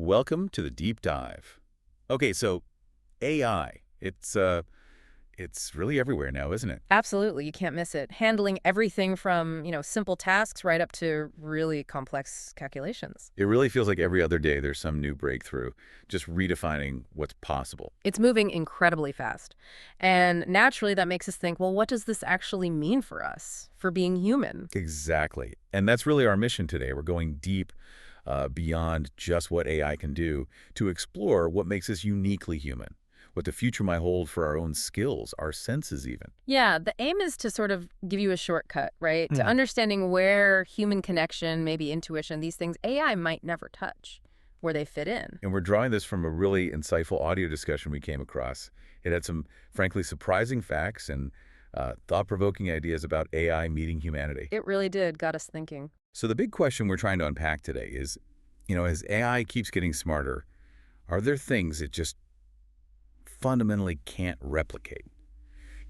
Welcome to the deep dive. Okay, so AI, it's really everywhere now, isn't it? Absolutely, you can't miss it. Handling everything from, simple tasks right up to really complex calculations. It really feels like every other day there's some new breakthrough, just redefining what's possible. It's moving incredibly fast. And naturally, that makes us think, well, what does this actually mean for us, for being human? Exactly. And that's really our mission today. We're going deep beyond just what AI can do to explore what makes us uniquely human, what the future might hold for our own skills, our senses even. Yeah, the aim is to sort of give you a shortcut, right? To Hmm. understanding where human connection, maybe intuition, these things AI might never touch, where they fit in. And we're drawing this from a really insightful audio discussion we came across. It had some, frankly, surprising facts and thought-provoking ideas about AI meeting humanity. It really did, got us thinking. So the big question we're trying to unpack today is, as AI keeps getting smarter, are there things it just fundamentally can't replicate,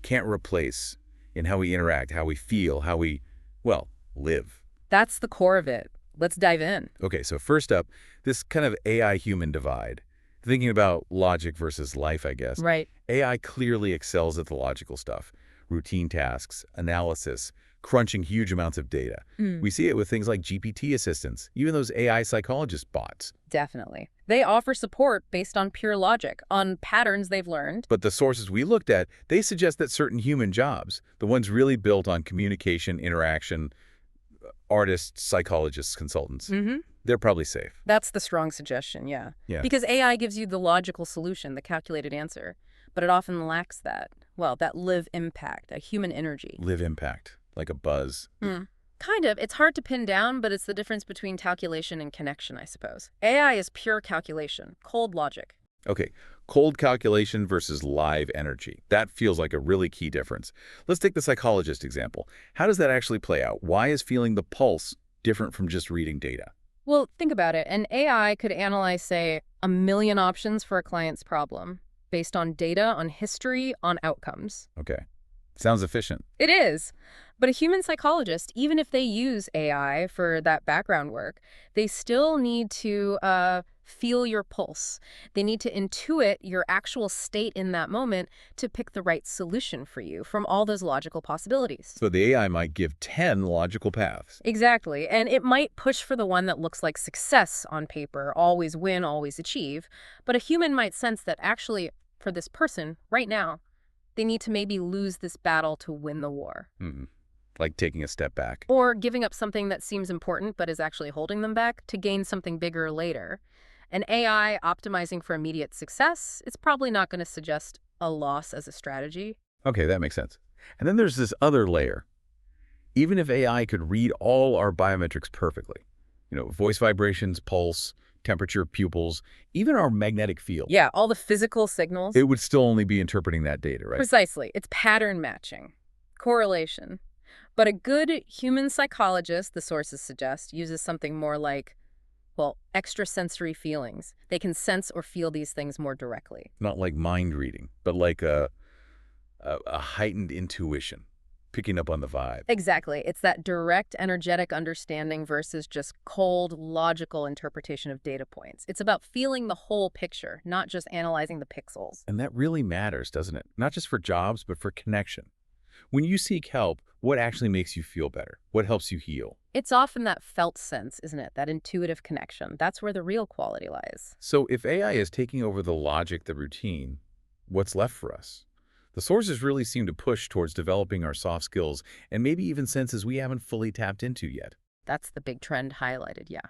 can't replace in how we interact, how we feel, how we, well, live? That's the core of it. Let's dive in. Okay, so first up, this kind of AI-human divide. Thinking about logic versus life, I guess. Right. AI clearly excels at the logical stuff, routine tasks, analysis, crunching huge amounts of data. Mm. We see it with things like GPT assistants, even those AI psychologist bots. Definitely. They offer support based on pure logic, on patterns they've learned. But the sources we looked at, they suggest that certain human jobs, the ones really built on communication, interaction, artists, psychologists, consultants, Mm-hmm. they're probably safe. That's the strong suggestion, yeah. Yeah. Because AI gives you the logical solution, the calculated answer, but it often lacks that, well, that live impact, that human energy. Live impact, like a buzz. Mm. Kind of. It's hard to pin down, but it's the difference between calculation and connection, I suppose. AI is pure calculation, cold logic. Okay, cold calculation versus live energy. That feels like a really key difference. Let's take the psychologist example. How does that actually play out? Why is feeling the pulse different from just reading data? Well, think about it. An AI could analyze, say, 1 million options for a client's problem based on data, on history, on outcomes. Okay, sounds efficient. It is. But a human psychologist, even if they use AI for that background work, they still need to feel your pulse. They need to intuit your actual state in that moment to pick the right solution for you from all those logical possibilities. So the AI might give 10 logical paths. Exactly. And it might push for the one that looks like success on paper, always win, always achieve. But a human might sense that actually, for this person, right now, they need to maybe lose this battle to win the war. Like taking a step back. Or giving up something that seems important but is actually holding them back to gain something bigger later. An AI optimizing for immediate success, it's probably not going to suggest a loss as a strategy. Okay, that makes sense. And then there's this other layer. Even if AI could read all our biometrics perfectly, voice vibrations, pulse, temperature, pupils, even our magnetic field, Yeah, all the physical signals. it would still only be interpreting that data, right? Precisely. It's pattern matching, correlation. But a good human psychologist, the sources suggest, uses something more like, well, extrasensory feelings. They can sense or feel these things more directly. Not like mind reading, but like a heightened intuition, picking up on the vibe. Exactly. It's that direct, energetic understanding versus just cold, logical interpretation of data points. It's about feeling the whole picture, not just analyzing the pixels. And that really matters, doesn't it? Not just for jobs, but for connection. When you seek help, what actually makes you feel better? What helps you heal? It's often that felt sense, isn't it? That intuitive connection. That's where the real quality lies. So if AI is taking over the logic, the routine, what's left for us? The sources really seem to push towards developing our soft skills and maybe even senses we haven't fully tapped into yet. That's the big trend highlighted, yeah.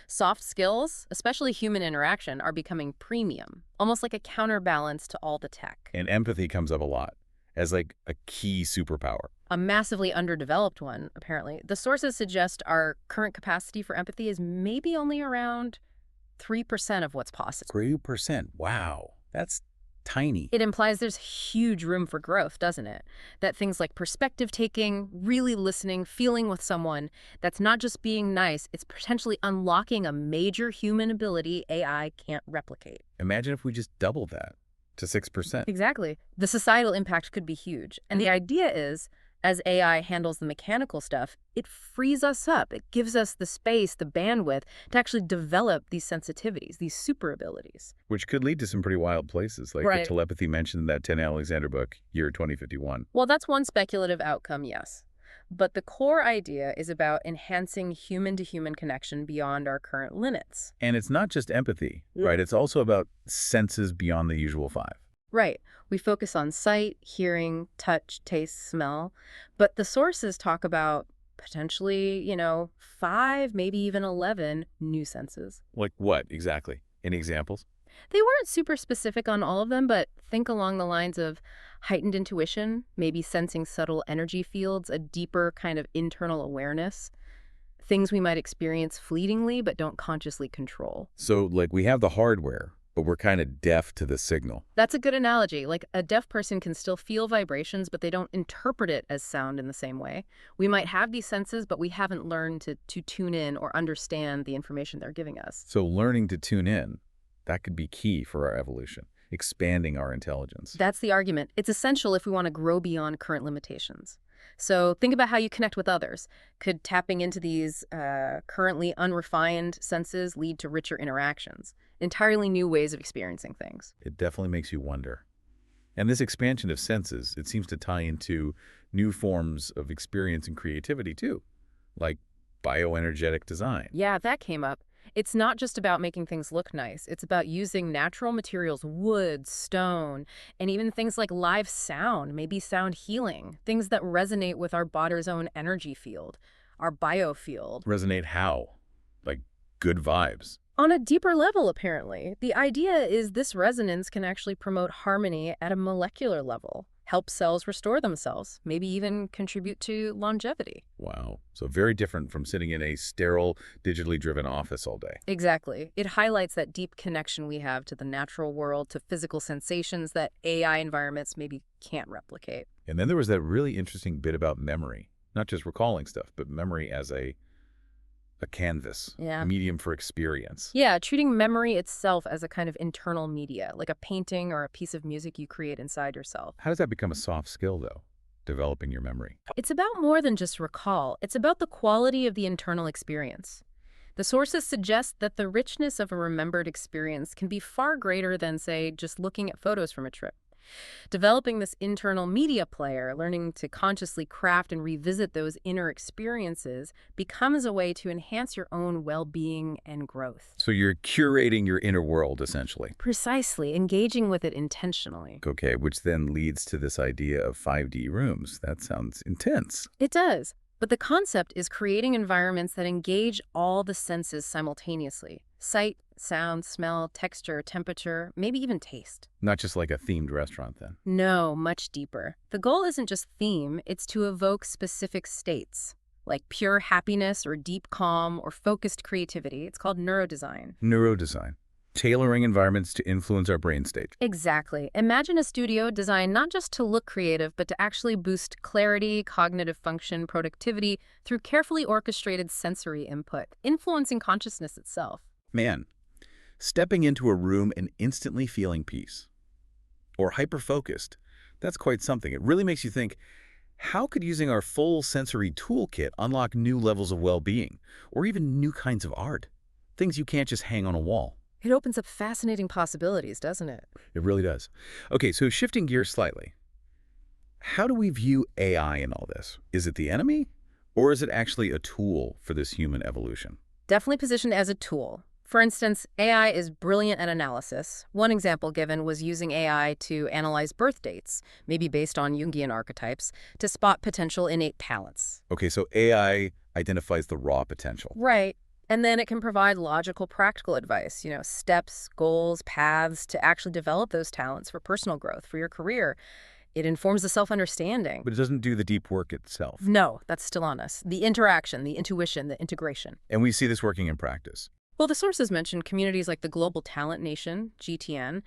Soft skills, especially human interaction, are becoming premium, almost like a counterbalance to all the tech. And empathy comes up a lot as like a key superpower. A massively underdeveloped one, apparently. The sources suggest our current capacity for empathy is maybe only around 3% of what's possible. 3%. Wow. That's tiny. It implies there's huge room for growth, doesn't it? That things like perspective taking, really listening, feeling with someone, that's not just being nice, it's potentially unlocking a major human ability AI can't replicate. Imagine if we just doubled that to 6%. Exactly. The societal impact could be huge. And the idea is, As AI handles the mechanical stuff, it frees us up. It gives us the space, the bandwidth to actually develop these sensitivities, these super abilities. Which could lead to some pretty wild places, like the Right. telepathy mentioned in that 10 Alexander book, Year 2051. Well, that's one speculative outcome, yes. But the core idea is about enhancing human-to-human connection beyond our current limits. And it's not just empathy, right? It's also about senses beyond the usual five. Right. We focus on sight, hearing, touch, taste, smell. But the sources talk about potentially, 5, maybe even 11 new senses. Like what, exactly? Any examples? They weren't super specific on all of them, but think along the lines of heightened intuition, maybe sensing subtle energy fields, a deeper kind of internal awareness, things we might experience fleetingly but don't consciously control. So, like, we have the hardware, but we're kind of deaf to the signal. That's a good analogy. Like a deaf person can still feel vibrations, but they don't interpret it as sound in the same way. We might have these senses, but we haven't learned to tune in or understand the information they're giving us. So learning to tune in, that could be key for our evolution, expanding our intelligence. That's the argument. It's essential if we want to grow beyond current limitations. So think about how you connect with others. Could tapping into these currently unrefined senses lead to richer interactions? Entirely new ways of experiencing things. It definitely makes you wonder. And this expansion of senses, it seems to tie into new forms of experience and creativity too, like bioenergetic design. Yeah, that came up. It's not just about making things look nice. It's about using natural materials, wood, stone, and even things like live sound, maybe sound healing, things that resonate with our body's own energy field, our biofield. Resonate how? Like good vibes. On a deeper level, apparently. The idea is this resonance can actually promote harmony at a molecular level, help cells restore themselves, maybe even contribute to longevity. Wow. So very different from sitting in a sterile, digitally driven office all day. Exactly. It highlights that deep connection we have to the natural world, to physical sensations that AI environments maybe can't replicate. And then there was that really interesting bit about memory, not just recalling stuff, but memory as a canvas, Yeah. a medium for experience. Yeah, treating memory itself as a kind of internal media, like a painting or a piece of music you create inside yourself. How does that become a soft skill, though, developing your memory? It's about more than just recall. It's about the quality of the internal experience. The sources suggest that the richness of a remembered experience can be far greater than, say, just looking at photos from a trip. Developing this internal media player, learning to consciously craft and revisit those inner experiences, becomes a way to enhance your own well-being and growth. So you're curating your inner world, essentially. Precisely, engaging with it intentionally. Okay, which then leads to this idea of 5D rooms. That sounds intense. It does. But the concept is creating environments that engage all the senses simultaneously. Sight, sound, smell, texture, temperature, maybe even taste. Not just like a themed restaurant, then. No, much deeper. The goal isn't just theme, it's to evoke specific states, like pure happiness or deep calm or focused creativity. It's called neurodesign. Neurodesign. Tailoring environments to influence our brain state. Exactly. Imagine a studio designed not just to look creative, but to actually boost clarity, cognitive function, productivity through carefully orchestrated sensory input, influencing consciousness itself. Man, stepping into a room and instantly feeling peace. Or hyper-focused. That's quite something. It really makes you think, how could using our full sensory toolkit unlock new levels of well-being? Or even new kinds of art? Things you can't just hang on a wall. It opens up fascinating possibilities, doesn't it? It really does. Okay, so shifting gears slightly. How do we view AI in all this? Is it the enemy? Or is it actually a tool for this human evolution? Definitely positioned as a tool. For instance, AI is brilliant at analysis. One example given was using AI to analyze birth dates, maybe based on Jungian archetypes, to spot potential innate talents. Okay, so AI identifies the raw potential. Right. And then it can provide logical, practical advice, steps, goals, paths to actually develop those talents for personal growth, for your career. It informs the self-understanding. But it doesn't do the deep work itself. No, that's still on us. The interaction, the intuition, the integration. And we see this working in practice. Well, the sources mentioned communities like the Global Talent Nation, GTN.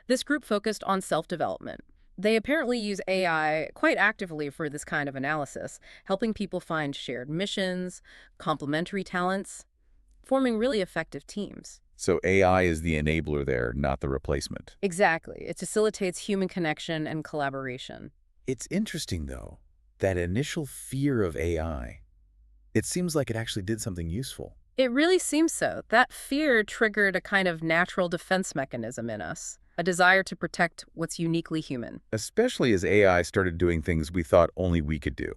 This group focused on self-development. They apparently use AI quite actively for this kind of analysis, helping people find shared missions, complementary talents, forming really effective teams. So AI is the enabler there, not the replacement. Exactly. It facilitates human connection and collaboration. It's interesting, though. That initial fear of AI, it seems like it actually did something useful. It really seems so. That fear triggered a kind of natural defense mechanism in us, a desire to protect what's uniquely human. Especially as AI started doing things we thought only we could do,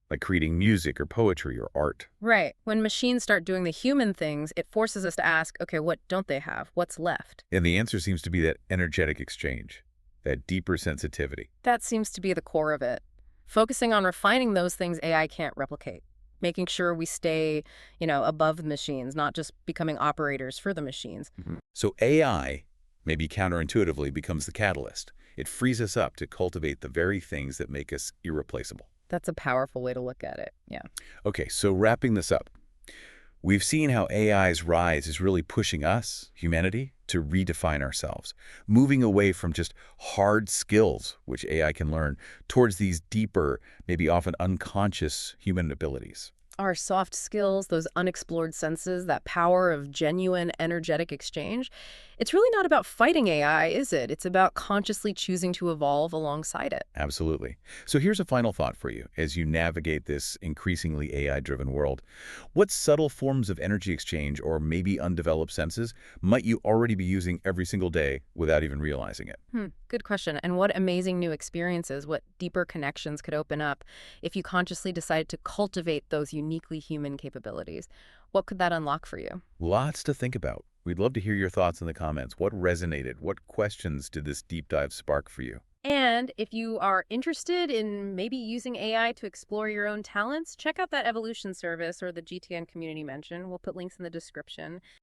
like creating music or poetry or art. Right. When machines start doing the human things, it forces us to ask, okay, what don't they have? What's left? And the answer seems to be that energetic exchange, that deeper sensitivity. That seems to be the core of it. Focusing on refining those things AI can't replicate. Making sure we stay, above the machines, not just becoming operators for the machines. So AI, maybe counterintuitively, becomes the catalyst. It frees us up to cultivate the very things that make us irreplaceable. That's a powerful way to look at it. Yeah. Okay, so wrapping this up, we've seen how AI's rise is really pushing us, humanity, to redefine ourselves, moving away from just hard skills, which AI can learn, towards these deeper, maybe often unconscious human abilities. Our soft skills, those unexplored senses, that power of genuine, energetic exchange, it's really not about fighting AI, is it? It's about consciously choosing to evolve alongside it. Absolutely. So here's a final thought for you as you navigate this increasingly AI-driven world. What subtle forms of energy exchange or maybe undeveloped senses might you already be using every single day without even realizing it? Good question. And what amazing new experiences, what deeper connections could open up if you consciously decided to cultivate those uniquely human capabilities? What could that unlock for you? Lots to think about. We'd love to hear your thoughts in the comments. What resonated? What questions did this deep dive spark for you? And if you are interested in maybe using AI to explore your own talents, check out that evolution service or the GTN community mention. We'll put links in the description.